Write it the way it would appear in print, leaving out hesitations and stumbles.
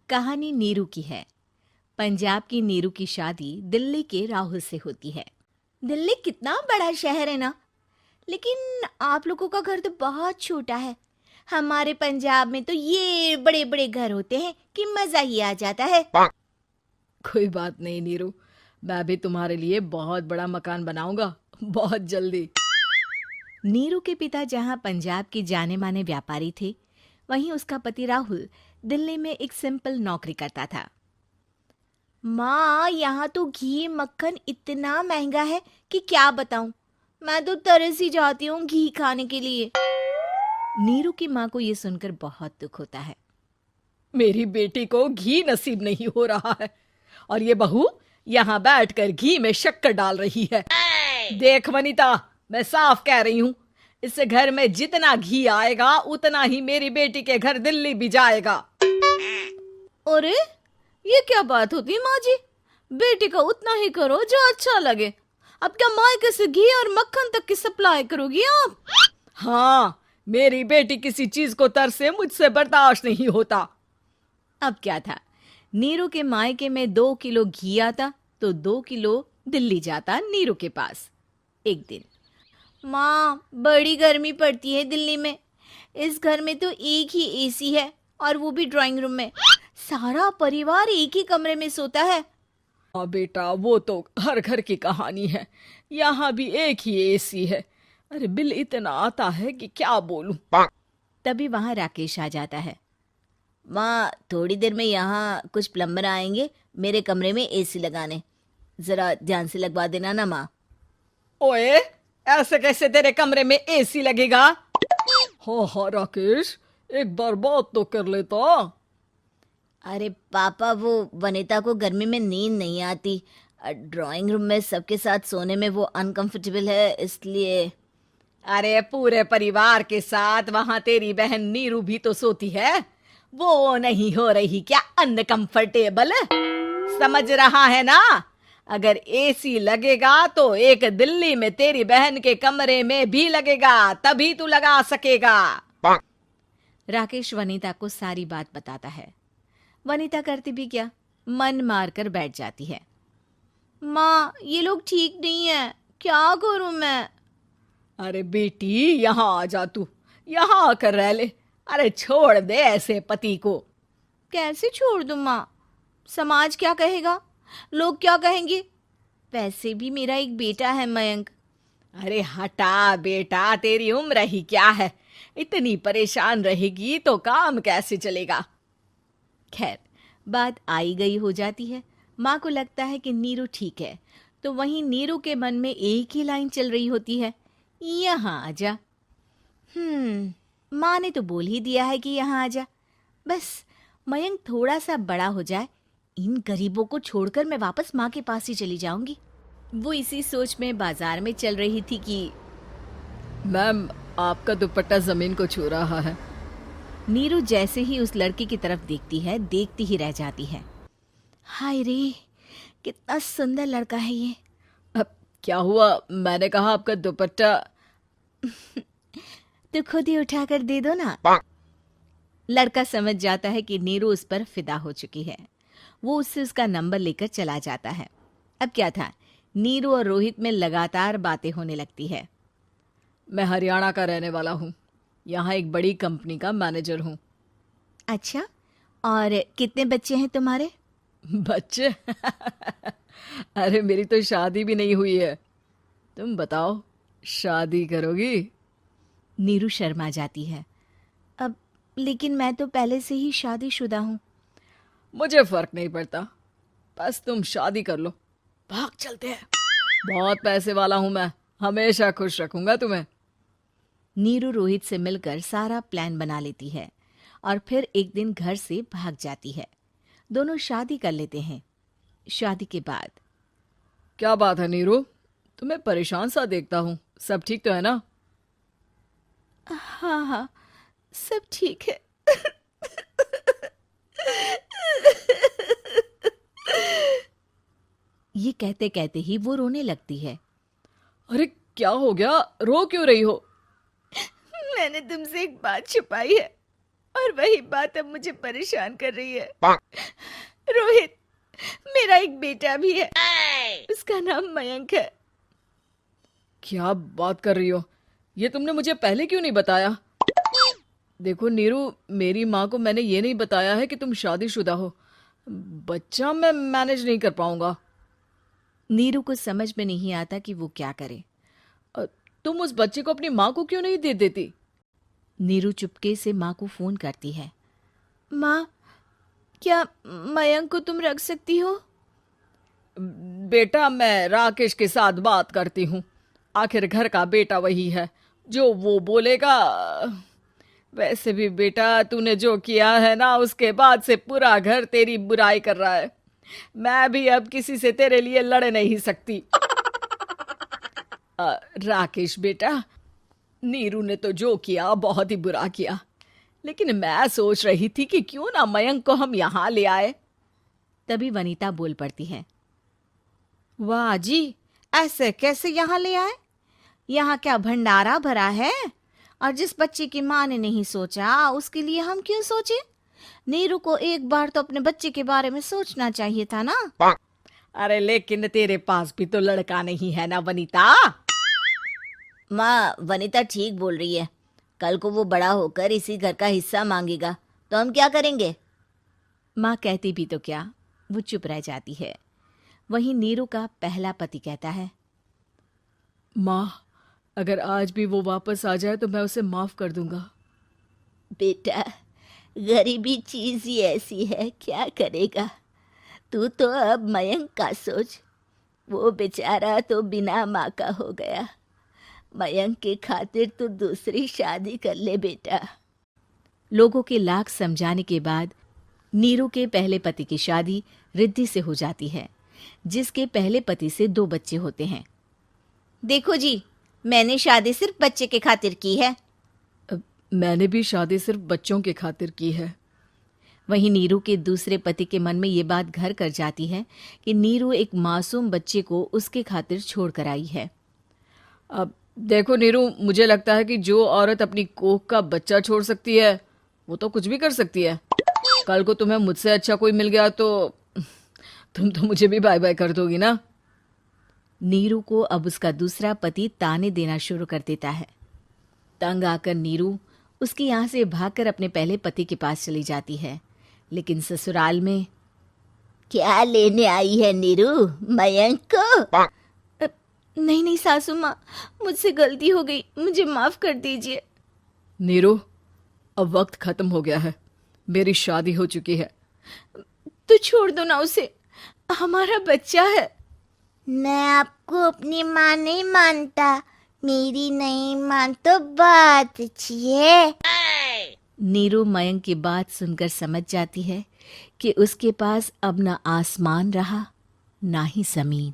कहानी नीरू की है। पंजाब की नीरू की शादी दिल्ली के राहुल से होती है। दिल्ली कितना बड़ा शहर है ना, लेकिन आप लोगों का घर तो बहुत छोटा है। हमारे पंजाब में तो ये बड़े बड़े घर होते हैं कि मजा ही आ जाता है। कोई बात नहीं नीरू, मैं भी तुम्हारे लिए बहुत बड़ा मकान बनाऊंगा बहुत जल्दी। नीरू के पिता जहाँ पंजाब के जाने माने व्यापारी थे, वहीं उसका पति राहुल दिल्ली में एक सिंपल नौकरी करता था। माँ, यहाँ तो घी मक्खन इतना महंगा है कि क्या बताऊं। मैं तो तरस ही जाती हूँ घी खाने के लिए। नीरू की माँ को ये सुनकर बहुत दुख होता है। मेरी बेटी को घी नसीब नहीं हो रहा है और ये बहू यहाँ बैठकर घी में शक्कर डाल रही है। देख वनिता, मैं साफ कह रही हूँ, इस घर में जितना घी आएगा उतना ही मेरी बेटी के घर दिल्ली भी जाएगा। अरे, ये क्या बात होती है माँ जी? बेटी का उतना ही करो जो अच्छा लगे। अब क्या मायके से घी और मक्खन तक की सप्लाई करोगी आप? हाँ, मेरी बेटी किसी चीज को तरसे मुझसे बर्दाश्त नहीं होता। अब क्या था, नीरू के मायके में 2 किलो घी आता तो 2 किलो दिल्ली जाता नीरू के पास। एक दिन, माँ, बड़ी गर्मी पड़ती है दिल्ली में। इस घर में तो एक ही एसी है और वो भी ड्राइंग रूम में। सारा परिवार एक ही कमरे में सोता है। हाँ बेटा, वो तो हर घर की कहानी है। यहाँ भी एक ही एसी है। अरे बिल इतना आता है कि क्या बोलूं। तभी वहां राकेश आ जाता है। माँ, थोड़ी देर में यहाँ कुछ प्लम्बर आएंगे मेरे कमरे में एसी लगाने। जरा ध्यान से लगवा देना ना माँ। ओए, ऐसे कैसे तेरे कमरे में एसी लगेगा? हाँ राकेश, एक बार बात तो कर लेता। अरे पापा, वो वनिता को गर्मी में नींद नहीं आती। ड्राइंग रूम में सबके साथ सोने में वो अनकंफर्टेबल है, इसलिए। अरे पूरे परिवार के साथ वहां तेरी बहन नीरू भी तो सोती है। वो नहीं हो रही क्या अनकंफर्टेबल? समझ रहा है ना? अगर एसी लगेगा तो एक दिल्ली में तेरी बहन के कमरे में भी लगेगा, तभी तू लगा सकेगा। राकेश वनिता को सारी बात बताता है। वनिता करती भी क्या, मन मार कर बैठ जाती है। माँ, ये लोग ठीक नहीं है, क्या करूं मैं? अरे बेटी, यहाँ आ जा, तू यहाँ आकर रह ले। अरे छोड़ दे ऐसे पति को। कैसे छोड़ दूं माँ? समाज क्या कहेगा, लोग क्या कहेंगे? वैसे भी मेरा एक बेटा है मयंक। अरे हटा बेटा, तेरी उम्र ही क्या है? इतनी परेशान रहेगी तो काम कैसे चलेगा? खैर, बात आई गई हो जाती है। माँ को लगता है कि नीरू ठीक है, तो वहीं नीरू के मन में एक ही लाइन चल रही होती है, यहाँ आजा। माँ ने तो बोल ही दिया है कि यहाँ आजा। बस मयंक थोड़ा सा बड़ा हो जाए, इन गरीबों को छोड़कर मैं वापस माँ के पास ही चली जाऊंगी। वो इसी सोच में बाजार में चल रही थी कि मैम, आपका दुपट्टा जमीन को छू रहा है। नीरू जैसे ही उस लड़की की तरफ देखती है, देखती ही रह जाती है। हाय रे, कितना सुंदर लड़का है ये। अब क्या हुआ? मैंने कहा आपका दुपट्टा। तो खुद ही उठाकर दे दो ना। लड़का समझ जाता है कि नीरू उस पर फिदा हो चुकी है। वो उससे उसका नंबर लेकर चला जाता है। अब क्या था, नीरू और रोहित में लगातार बातें होने लगती है। मैं हरियाणा का रहने वाला हूँ, यहाँ एक बड़ी कंपनी का मैनेजर हूँ। अच्छा, और कितने बच्चे हैं तुम्हारे? बच्चे? अरे मेरी तो शादी भी नहीं हुई है। तुम बताओ, शादी करोगी? नीरू शर्मा जाती है। अब लेकिन मैं तो पहले से ही शादीशुदा हूँ। मुझे फर्क नहीं पड़ता, बस तुम शादी कर लो। भाग चलते हैं, बहुत पैसे वाला हूं मैं, हमेशा खुश रखूंगा तुम्हें। नीरू रोहित से मिलकर सारा प्लान बना लेती है और फिर एक दिन घर से भाग जाती है। दोनों शादी कर लेते हैं। शादी के बाद, क्या बात है नीरू, तुम्हें परेशान सा देखता हूँ, सब ठीक तो है ना? हाँ हाँ, सब ठीक है। ये कहते कहते ही वो रोने लगती है। अरे क्या हो गया, रो क्यों रही हो? मैंने तुमसे एक बात छुपाई है। और वही बात अब मुझे परेशान कर रही है। रोहित, मेरा एक बेटा भी है, उसका नाम मयंक है। क्या बात कर रही हो? ये तुमने मुझे पहले क्यों नहीं बताया? देखो नीरू, मेरी माँ को मैंने ये नहीं बताया है कि तुम शादीशुदा हो। बच्चा मैं मैनेज नहीं कर पाऊंगा। नीरू को समझ में नहीं आता कि वो क्या करे। तुम उस बच्चे को अपनी माँ को क्यों नहीं दे देती? नीरू चुपके से माँ को फोन करती है। माँ, क्या मयंक को तुम रख सकती हो? बेटा, मैं राकेश के साथ बात करती हूँ। आखिर घर का बेटा वही है, जो वो बोलेगा। वैसे भी बेटा, तूने जो किया है ना, उसके बाद से पूरा घर तेरी बुराई कर रहा है। मैं भी अब किसी से तेरे लिए लड़ नहीं सकती। राकेश बेटा, नीरू ने तो जो किया बहुत ही बुरा किया, लेकिन मैं सोच रही थी कि क्यों ना मयंक को हम यहाँ ले आए। तभी वनीता बोल पड़ती है। वाह जी, ऐसे कैसे यहाँ ले आए? यहाँ क्या भंडारा भरा है? और जिस बच्चे की माँ ने नहीं सोचा, उसके लिए हम क्यों सोचे? नीरू को एक बार तो अपने बच्चे के बारे में सोचना चाहिए था ना। अरे लेकिन तेरे पास भी तो लड़का नहीं है ना वनीता। माँ, वनीता ठीक बोल रही है। कल को वो बड़ा होकर इसी घर का हिस्सा मांगेगा तो हम क्या करेंगे? माँ कहती भी तो क्या, वो चुप रह जाती है। वहीं नीरू का पहला पति कहता है। माँ, अगर आज भी वो वापस आ जाए तो मैं उसे माफ कर दूंगा। बेटा, गरीबी चीज ही ऐसी है, क्या करेगा? तू तो अब मयंक का सोच। वो बेचारा तो बिना माँ का हो गया। मयंक के खातिर तू दूसरी शादी कर ले बेटा। लोगों के लाख समझाने के बाद नीरू के पहले पति की शादी रिद्धि से हो जाती है, जिसके पहले पति से 2 बच्चे होते हैं। देखो जी, मैंने शादी सिर्फ बच्चे के खातिर की है। मैंने भी शादी सिर्फ बच्चों के खातिर की है। वहीं नीरू के दूसरे पति के मन में ये बात घर कर जाती है कि नीरू एक मासूम बच्चे को उसके खातिर छोड़ कर आई है। अब देखो नीरू, मुझे लगता है कि जो औरत अपनी कोख का बच्चा छोड़ सकती है, वो तो कुछ भी कर सकती है। कल को तुम्हें मुझसे अच्छा कोई मिल गया तो तुम तो मुझे भी बाय बाय कर दोगी ना। नीरू को अब उसका दूसरा पति ताने देना शुरू कर देता है। तंग आकर नीरू उसके यहाँ से भागकर अपने पहले पति के पास चली जाती है, लेकिन ससुराल में क्या लेने आई है नीरू, मयंक को? नहीं नहीं सासू माँ, मुझसे गलती हो गई, मुझे माफ कर दीजिए। नीरू, अब वक्त खत्म हो गया है, मेरी शादी हो चुकी है। तो छोड़ दो ना उसे, हमारा बच्चा है। मैं आपको अपनी माँ नहीं मानता, मेरी नहीं मान तो बात अच्छी है। नीरू मयंक की बात सुनकर समझ जाती है कि उसके पास अब न आसमान रहा ना ही जमीन।